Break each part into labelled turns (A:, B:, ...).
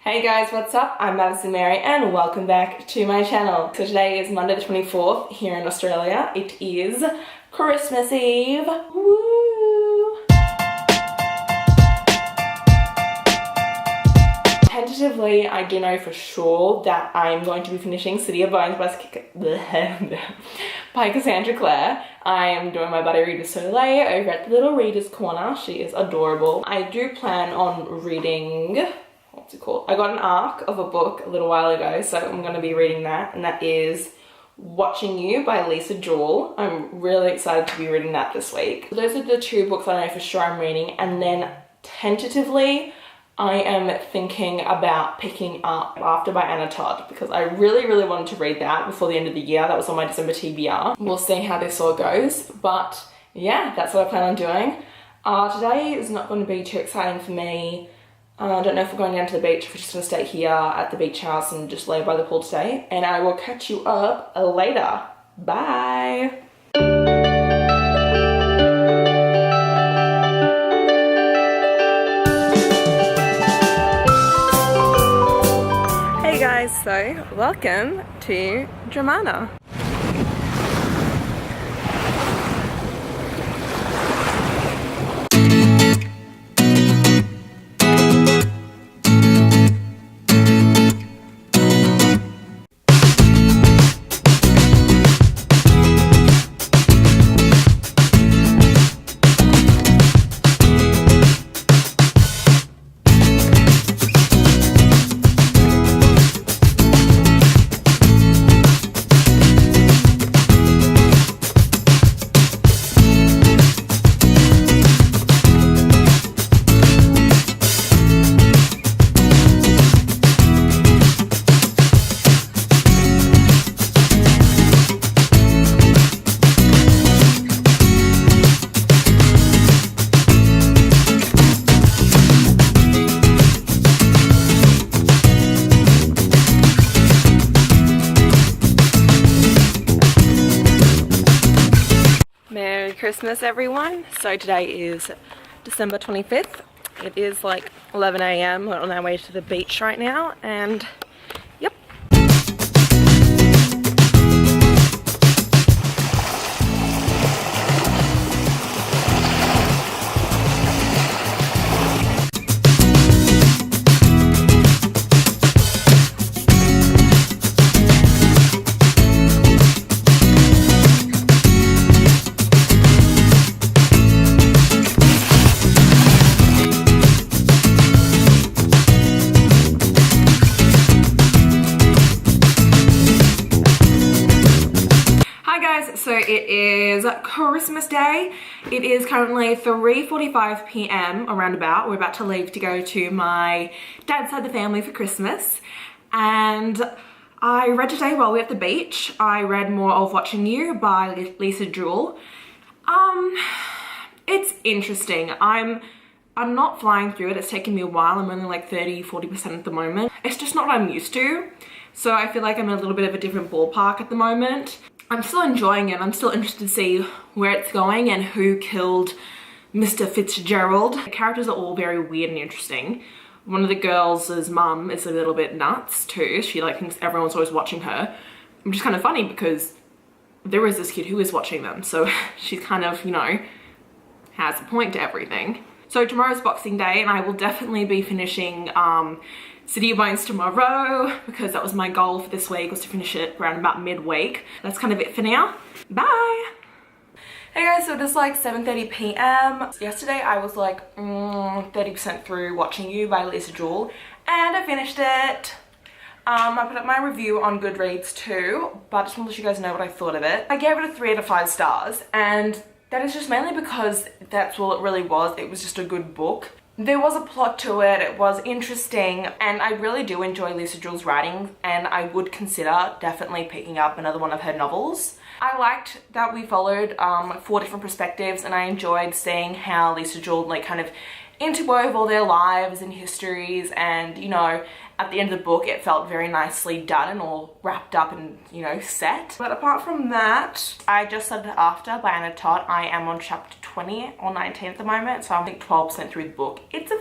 A: Hey guys, what's up? I'm Madison Mary and welcome back to my channel. So today is Monday the 24th here in Australia. It is Christmas Eve. Woo! Tentatively, I do know for sure that I'm going to be finishing City of Bones by Cassandra Clare. I am doing my buddy ɪṛsᴛᴜ over at the Little Reader's Corner. She is adorable. I do plan on reading... what's it called? I got an arc of a book a little while ago, so I'm going to be reading that, and that is Watching You by Jewell. I'm really excited to be reading that this week. So those are the two books I know for sure I'm reading, and then tentatively I am thinking about picking up After by Todd because I really wanted to read that before the end of the year. That was on my December TBR. We'll see how this all goes, but yeah, that's what I plan on doing. Today is not going to be too exciting for me. I don't know if we're going down to the beach, if we're just going to stay here at the beach house and just lay by the pool today. And I will catch you up later. Bye! Hey guys, so welcome to Dramana. Merry Christmas everyone. So today is December 25th. It is like 11 AM. We're on our way to the beach right now and yep. So it is Christmas Day. It is currently 3:45 PM around about. We're about to leave to go to my dad's side of the family for Christmas. And I read today while we were at the beach. I read more of Watching You by Jewell. It's interesting. I'm not flying through it. It's taken me a while. I'm only like 30-40% at the moment. It's just not what I'm used to. So I feel like I'm in a little bit of a different ballpark at the moment. I'm still enjoying it. I'm still interested to see where it's going and who killed Mr. Fitzgerald. The characters are all very weird and interesting. One of the girls' mum is a little bit nuts too. She like thinks everyone's always watching her. Which is kind of funny because there is this kid who is watching them. So she's kind of, you know, has a point to everything. So tomorrow's Boxing Day and I will definitely be finishing City of Bones tomorrow because that was my goal for this week, was to finish it around about midweek. That's kind of it for now. Bye! Hey guys, so it is like 7:30 PM. Yesterday I was like 30% through Watching You by Jewell and I finished it. I put up my review on Goodreads too, but I just want to let you guys know what I thought of it. I gave it a 3 out of 5 stars and that is just mainly because that's all it really was. It was just a good book. There was a plot to it, it was interesting, and I really do enjoy Jewell's writing, and I would consider definitely picking up another one of her novels. I liked that we followed 4 different perspectives, and I enjoyed seeing how Jewell like kind of interwove all their lives and histories, and you know, at the end of the book it felt very nicely done and all wrapped up and, you know, set. But apart from that, I just said After by Todd. I am on chapter 20 or 19 at the moment, so I'm like 12% through the book. It's a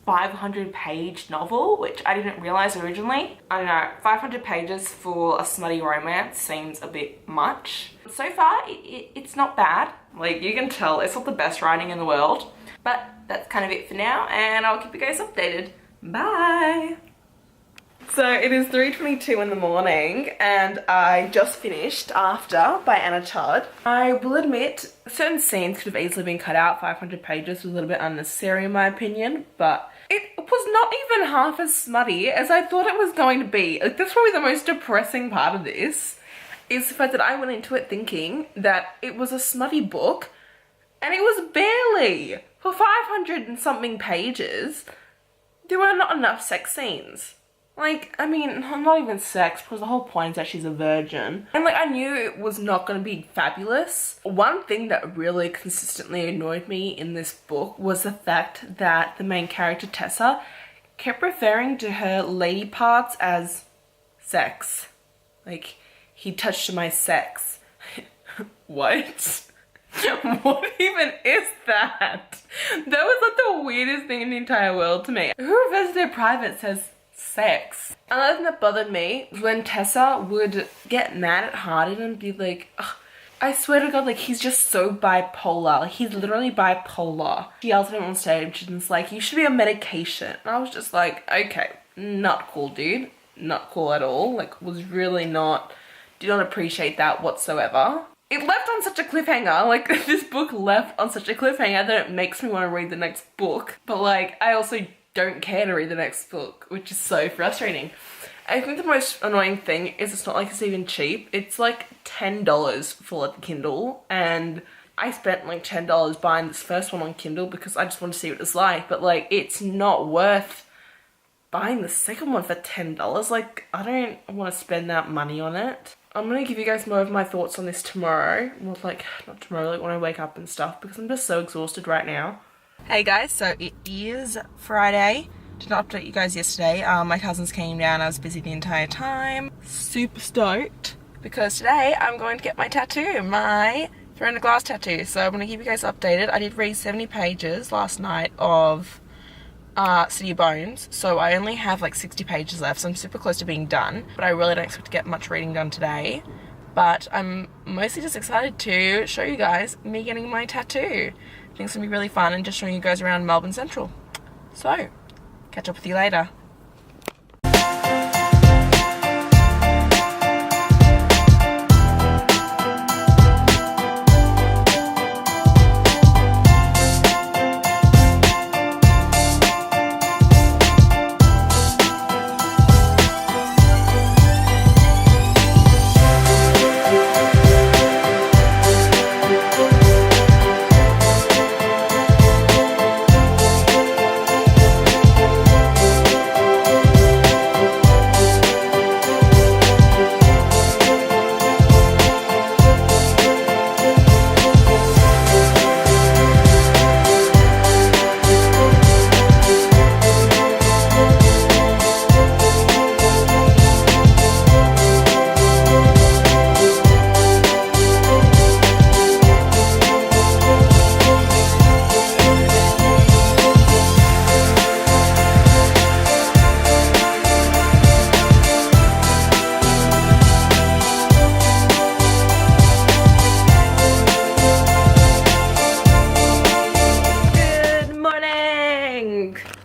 A: 500-page novel, which I didn't realize originally. I don't know, 500 pages for a smutty romance seems a bit much. So far, it's not bad. Like, you can tell it's not the best writing in the world, but that's kind of it for now, and I'll keep you guys updated. Bye! So it is 3:22 in the morning and I just finished After by Todd. I will admit certain scenes could have easily been cut out. 500 pages was a little bit unnecessary in my opinion, but it was not even half as smutty as I thought it was going to be. Like, that's probably the most depressing part of this, is the fact that I went into it thinking that it was a smutty book, and it was barely. For 500 and something pages, there were not enough sex scenes. Like, I mean, not even sex, because the whole point is that she's a virgin. And like, I knew it was not going to be fabulous. One thing that really consistently annoyed me in this book was the fact that the main character, Tessa, kept referring to her lady parts as sex. Like, he touched my sex. What? What even is that? That was like the weirdest thing in the entire world to me. Who refers to their private says sex? Another thing that bothered me was when Tessa would get mad at Hardin and be like, ugh, I swear to God, like, he's just so bipolar. Like, he's literally bipolar. She yells at him on stage and it's like, you should be on medication. And I was just like, okay, not cool, dude. Not cool at all. Like, was really not, did not appreciate that whatsoever. It left on such a cliffhanger. Like, this book left on such a cliffhanger that it makes me want to read the next book. But like, I also don't care to read the next book, which is so frustrating. I think the most annoying thing is it's not like it's even cheap. It's like $10 for the Kindle, and I spent like $10 buying this first one on Kindle because I just want to see what it's like, but like, it's not worth buying the second one for $10. Like, I don't want to spend that money on it. I'm gonna give you guys more of my thoughts on this tomorrow. Well, like, not tomorrow, like when I wake up and stuff, because I'm just so exhausted right now. Hey guys, so it is Friday. Did not update you guys yesterday. My cousins came down, I was busy the entire time. Super stoked, because today I'm going to get my tattoo, my Through in the Glass tattoo. So I'm gonna keep you guys updated. I did read 70 pages last night of City of Bones, so I only have like 60 pages left, so I'm super close to being done, but I really don't expect to get much reading done today. But I'm mostly just excited to show you guys me getting my tattoo. I think it's gonna be really fun and just showing you guys around Melbourne Central. So, catch up with you later.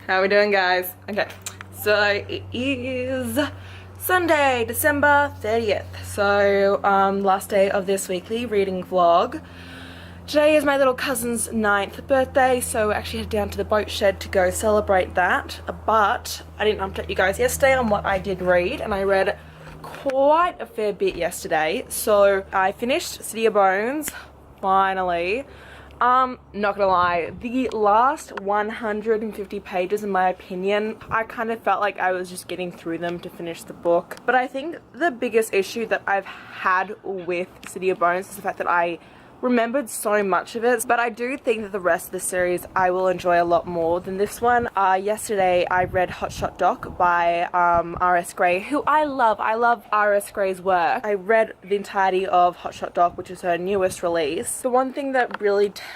A: How are we doing, guys? Okay, so it is Sunday, December 30th. So, last day of this weekly reading vlog. Today is my little cousin's 9th birthday, so we actually headed down to the boat shed to go celebrate that. But I didn't update you guys yesterday on what I did read, and I read quite a fair bit yesterday. So I finished City of Bones, finally. Not gonna lie, the last 150 pages, in my opinion, I kind of felt like I was just getting through them to finish the book. But I think the biggest issue that I've had with City of Bones is the fact that I remembered so much of it, but I do think that the rest of the series I will enjoy a lot more than this one. Yesterday I read Hot Shot Doc by R.S. Gray, who I love. I love R.S. Gray's work. I read the entirety of Hot Shot Doc, which is her newest release. The one thing that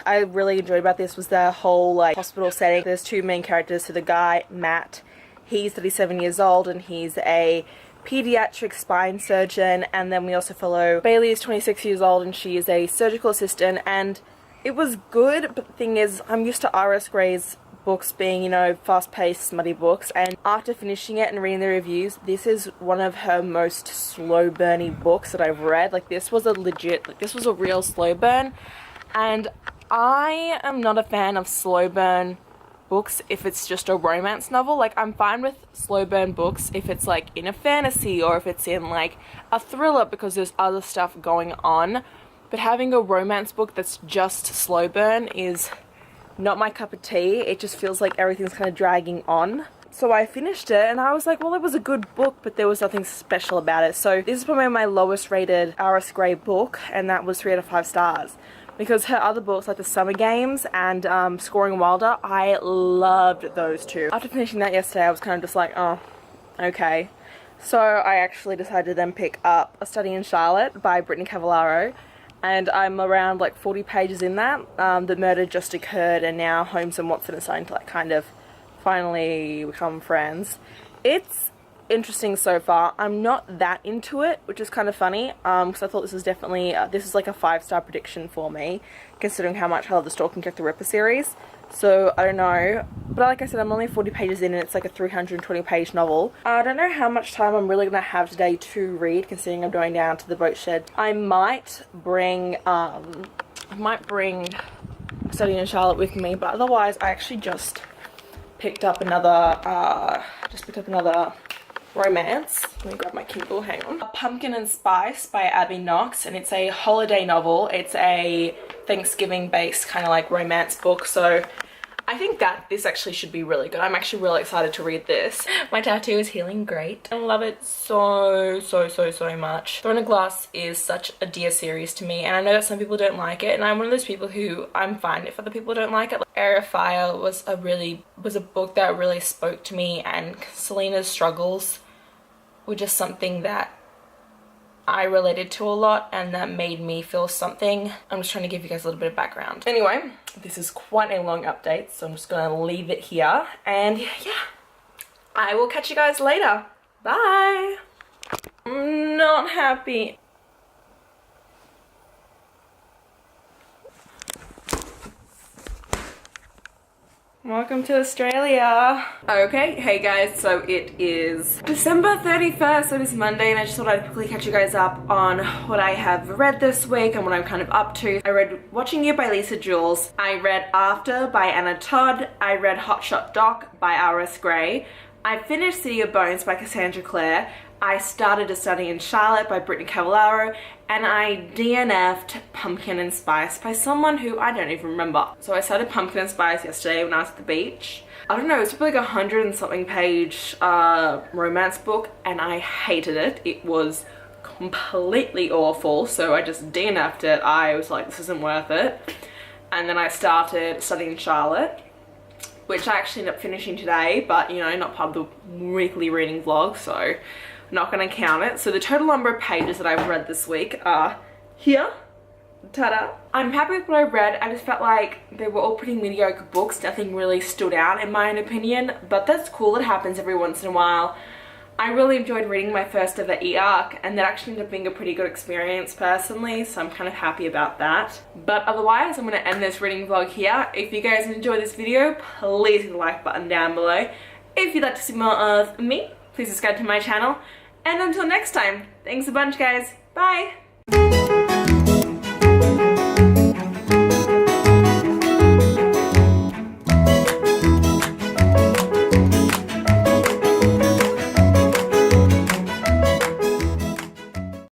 A: I really enjoyed about this was the whole like hospital setting. There's two main characters. So the guy, Matt, he's 37 years old and he's a pediatric spine surgeon, and then we also follow Bailey is 26 years old and she is a surgical assistant, and it was good, but the thing is I'm used to R.S. Gray's books being, you know, fast-paced smutty books, and after finishing it and reading the reviews, this is one of her most slow burny books that I've read. Like this was a real slow burn, and I am not a fan of slow burn books if it's just a romance novel. Like I'm fine with slow burn books if it's like in a fantasy or if it's in like a thriller because there's other stuff going on, but having a romance book that's just slow burn is not my cup of tea. It just feels like everything's kind of dragging on. So I finished it and I was like, well, it was a good book, but there was nothing special about it. So this is probably my lowest rated R.S. Gray book, and that was 3 out of 5 stars. Because her other books like The Summer Games and Scoring Wilder, I loved those two. After finishing that yesterday, I was kind of just like, oh, okay. So I actually decided to then pick up A Study in Charlotte by Brittany Cavallaro, and I'm around like 40 pages in that. The murder just occurred and now Holmes and Watson are starting to like kind of finally become friends. It's interesting so far. I'm not that into it, which is kind of funny, because I thought this was definitely this is like a 5-star prediction for me, considering how much I love the Stalking Jack the Ripper series. So I don't know, but like I said, I'm only 40 pages in and it's like a 320 page novel. I don't know how much time I'm really gonna have today to read, considering I'm going down to the boat shed. I might bring Study in Charlotte with me, but otherwise I actually just picked up another romance. Let me grab my Kindle, hang on. Pumpkin and Spice by Abby Knox, and it's a holiday novel. It's a Thanksgiving based kind of like romance book, so I think that this actually should be really good. I'm actually really excited to read this. My tattoo is healing great. I love it so much. Throne of Glass is such a dear series to me, and I know that some people don't like it, and I'm one of those people who I'm fine if other people don't like it. Like, Area of Fire was a book that really spoke to me, and Selena's struggles were just something that I related to a lot and that made me feel something. I'm just trying to give you guys a little bit of background. Anyway, this is quite a long update, so I'm just gonna leave it here, and yeah, I will catch you guys later. Bye. I'm not happy. Welcome to Australia. Okay, hey guys, so it is December 31st, so it is Monday, and I just thought I'd quickly catch you guys up on what I have read this week and what I'm kind of up to. I read Watching You by Lisa Jules. I read After by Anna Todd. I read Hot Shot Doc by R.S. Gray. I finished City of Bones by Cassandra Clare. I started A Study in Charlotte by Brittany Cavallaro, and I DNF'd Pumpkin and Spice by someone who I don't even remember. So I started Pumpkin and Spice yesterday when I was at the beach. I don't know, it's probably like 100 and something page romance book, and I hated it. It was completely awful, so I just DNF'd it. I was like, this isn't worth it. And then I started Study in Charlotte, which I actually ended up finishing today, but you know, not part of the weekly reading vlog, so not gonna count it. So the total number of pages that I've read this week are here. Ta-da. I'm happy with what I read. I just felt like they were all pretty mediocre books. Nothing really stood out in my opinion, but that's cool. It happens every once in a while. I really enjoyed reading my first ever e-arc, and that actually ended up being a pretty good experience personally, so I'm kind of happy about that. But otherwise, I'm going to end this reading vlog here. If you guys enjoyed this video, please hit the like button down below. If you'd like to see more of me, please subscribe to my channel. And until next time, thanks a bunch guys. Bye!